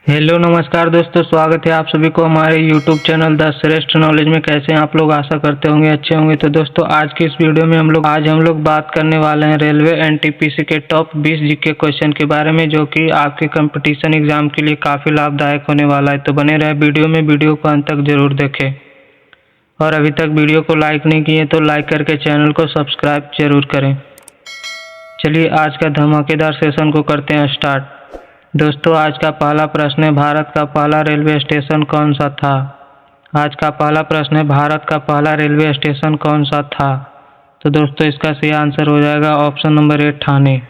Hello नमस्कार दोस्तों, स्वागत है आप सभी को हमारे यूट्यूब चैनल द श्रेष्ठ नॉलेज में। कैसे हैं आप लोग? आशा करते होंगे अच्छे होंगे। तो दोस्तों, आज की इस वीडियो में हम लोग बात करने वाले हैं रेलवे एनटीपीसी के टॉप 20 जीके क्वेश्चन के बारे में, जो कि आपके कंपटीशन एग्जाम के लिए काफ़ी लाभदायक होने वाला है। तो बने रहे वीडियो में, वीडियो को अंत तक जरूर देखें। और अभी तक वीडियो को लाइक नहीं किए तो लाइक करके चैनल को सब्सक्राइब जरूर करें। चलिए आज का धमाकेदार सेशन को करते हैं स्टार्ट। दोस्तों, आज का पहला प्रश्न है, भारत का पहला रेलवे स्टेशन कौन सा था? आज का पहला प्रश्न है, भारत का पहला रेलवे स्टेशन कौन सा था? तो दोस्तों, इसका सही आंसर हो जाएगा ऑप्शन नंबर ए, ठाणे।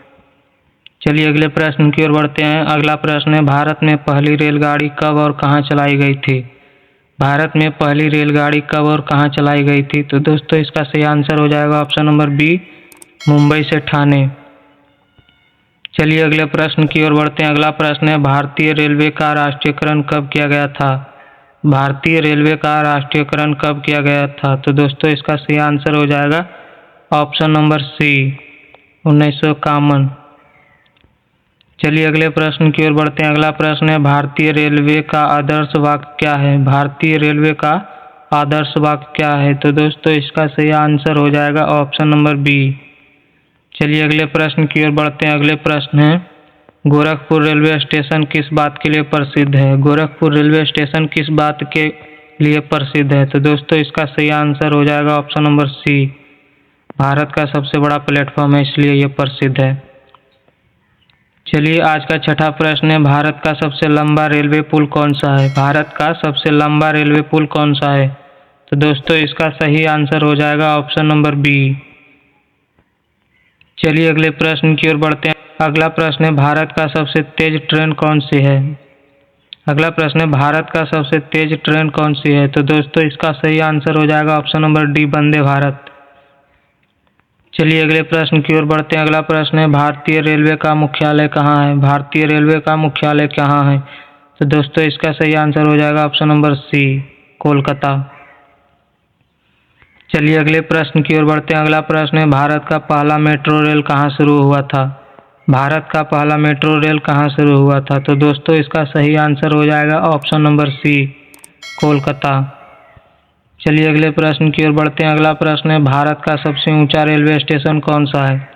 चलिए अगले प्रश्न की ओर बढ़ते हैं। अगला प्रश्न है, भारत में पहली रेलगाड़ी कब और कहाँ चलाई गई थी? भारत में पहली रेलगाड़ी कब और कहाँ चलाई गई थी? तो दोस्तों, इसका सही आंसर हो जाएगा ऑप्शन नंबर बी, मुंबई से ठाणे। चलिए अगले प्रश्न की ओर बढ़ते हैं। अगला प्रश्न है, भारतीय रेलवे का राष्ट्रीयकरण कब किया गया था? भारतीय रेलवे का राष्ट्रीयकरण कब किया गया था? तो दोस्तों, इसका सही आंसर हो जाएगा ऑप्शन नंबर सी, 1951। चलिए अगले प्रश्न की ओर बढ़ते हैं। अगला प्रश्न है, भारतीय रेलवे का आदर्श वाक्य क्या है? भारतीय रेलवे का आदर्श वाक्य क्या है? तो दोस्तों, इसका सही आंसर हो जाएगा ऑप्शन नंबर बी। चलिए अगले प्रश्न की ओर बढ़ते हैं। अगले प्रश्न है, गोरखपुर रेलवे स्टेशन किस बात के लिए प्रसिद्ध है? गोरखपुर रेलवे स्टेशन किस बात के लिए प्रसिद्ध है? तो दोस्तों, इसका सही आंसर हो जाएगा ऑप्शन नंबर सी, भारत का सबसे बड़ा प्लेटफॉर्म है इसलिए यह प्रसिद्ध है। चलिए आज का छठा प्रश्न है, भारत का सबसे लंबा रेलवे पुल कौन सा है? भारत का सबसे लंबा रेलवे पुल कौन सा है? तो दोस्तों, इसका सही आंसर हो जाएगा ऑप्शन नंबर बी। चलिए अगले प्रश्न की ओर बढ़ते हैं। अगला प्रश्न है, भारत का सबसे तेज ट्रेन कौन सी है? अगला प्रश्न है, भारत का सबसे तेज ट्रेन कौन सी है? तो दोस्तों, इसका सही आंसर हो जाएगा option number D, Vande Bharat. चलिए अगले प्रश्न की ओर बढ़ते हैं। अगला प्रश्न है, भारतीय रेलवे का मुख्यालय कहाँ है? भारतीय रेलवे का मुख्यालय कहाँ है? तो दोस्तों, इसका सही आंसर हो जाएगा ऑप्शन नंबर सी, कोलकाता। चलिए अगले प्रश्न की ओर बढ़ते हैं। अगला प्रश्न है, भारत का पहला मेट्रो रेल कहाँ शुरू हुआ था? भारत का पहला मेट्रो रेल कहाँ शुरू हुआ था? तो दोस्तों, इसका सही आंसर हो जाएगा ऑप्शन नंबर सी, कोलकाता। चलिए अगले प्रश्न की ओर बढ़ते हैं। अगला प्रश्न है, भारत का सबसे ऊंचा रेलवे स्टेशन कौन सा है?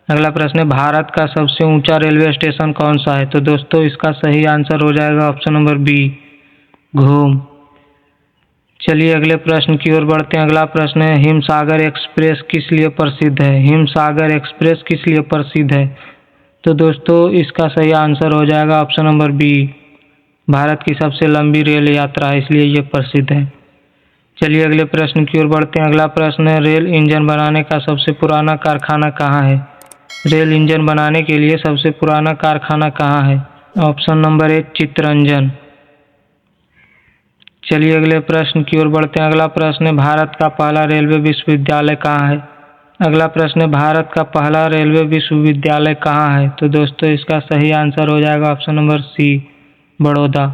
अगला प्रश्न है, भारत का सबसे ऊंचा रेलवे स्टेशन कौन सा है? तो दोस्तों, इसका सही आंसर हो जाएगा ऑप्शन नंबर बी, घूम। चलिए अगले प्रश्न की ओर बढ़ते हैं। अगला प्रश्न है, हिमसागर एक्सप्रेस किस लिए प्रसिद्ध है? हिमसागर एक्सप्रेस किस लिए प्रसिद्ध है? तो दोस्तों, इसका सही आंसर हो जाएगा ऑप्शन नंबर बी, भारत की सबसे लंबी रेल यात्रा है इसलिए ये प्रसिद्ध है। चलिए अगले प्रश्न की ओर बढ़ते हैं। अगला प्रश्न है, रेल इंजन बनाने का सबसे पुराना कारखाना कहाँ है? रेल इंजन बनाने के लिए सबसे पुराना कारखाना कहाँ है? Option number A, Chittaranjan. चलिए अगले प्रश्न की ओर बढ़ते हैं। अगला प्रश्न है, भारत का पहला रेलवे विश्वविद्यालय कहाँ है? अगला प्रश्न है, भारत का पहला रेलवे विश्वविद्यालय कहाँ है? तो दोस्तों, इसका सही आंसर हो जाएगा ऑप्शन नंबर सी, बड़ौदा।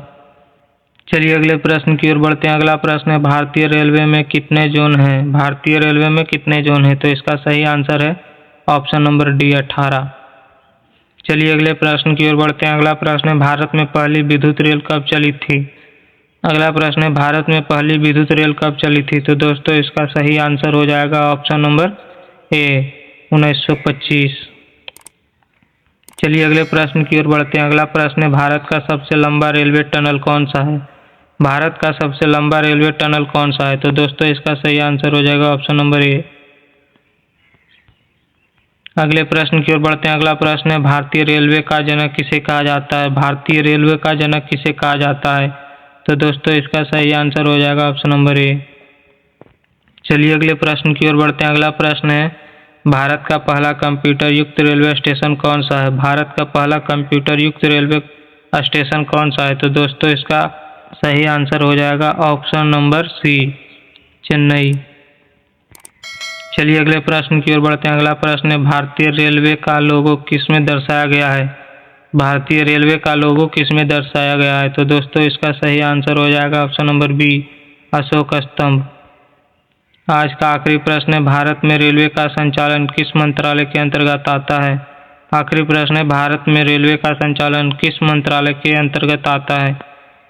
चलिए अगले प्रश्न की ओर बढ़ते हैं। अगला प्रश्न है, भारतीय रेलवे में कितने जोन हैं? भारतीय रेलवे में कितने जोन हैं? तो इसका सही आंसर है ऑप्शन नंबर डी, 18। चलिए अगले प्रश्न की ओर बढ़ते हैं। अगला प्रश्न है, भारत में पहली विद्युत रेल कब चली थी? अगला प्रश्न है, भारत में पहली विद्युत रेल कब चली थी? तो दोस्तों, इसका सही आंसर हो जाएगा ऑप्शन नंबर ए, 1925। चलिए अगले प्रश्न की ओर बढ़ते हैं। अगला प्रश्न है, भारत का सबसे लंबा रेलवे टनल कौन सा है? भारत का सबसे लंबा रेलवे टनल कौन सा है? तो दोस्तों, इसका सही आंसर हो जाएगा ऑप्शन नंबर ए। अगले प्रश्न की ओर बढ़ते हैं। अगला प्रश्न है, भारतीय रेलवे का जनक किसे कहा जाता है? भारतीय रेलवे का जनक किसे कहा जाता है? तो दोस्तों, इसका सही आंसर हो जाएगा ऑप्शन नंबर ए। चलिए अगले प्रश्न की ओर बढ़ते हैं। अगला प्रश्न है, भारत का पहला कंप्यूटर युक्त रेलवे स्टेशन कौन सा है? भारत का पहला कंप्यूटर युक्त रेलवे स्टेशन कौन सा है? तो दोस्तों, इसका सही आंसर हो जाएगा ऑप्शन नंबर सी, चेन्नई। चलिए अगले प्रश्न की ओर बढ़ते हैं। अगला प्रश्न है, भारतीय रेलवे का लोगो किस में दर्शाया गया है? भारतीय रेलवे का लोगो किस में दर्शाया गया है? तो दोस्तों, इसका सही आंसर हो जाएगा ऑप्शन नंबर बी, अशोक स्तंभ। आज का आखिरी प्रश्न है, भारत में रेलवे का संचालन किस मंत्रालय के अंतर्गत आता है? आखिरी प्रश्न है, भारत में रेलवे का संचालन किस मंत्रालय के अंतर्गत आता है?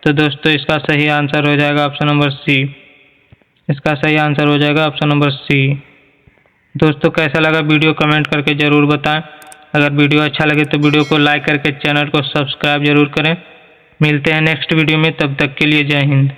तो दोस्तों इसका सही आंसर हो जाएगा ऑप्शन नंबर सी। इसका सही आंसर हो जाएगा ऑप्शन नंबर सी। दोस्तों कैसा लगा वीडियो कमेंट करके ज़रूर बताएं। अगर वीडियो अच्छा लगे तो वीडियो को लाइक करके चैनल को सब्सक्राइब जरूर करें। मिलते हैं नेक्स्ट वीडियो में, तब तक के लिए जय हिंद।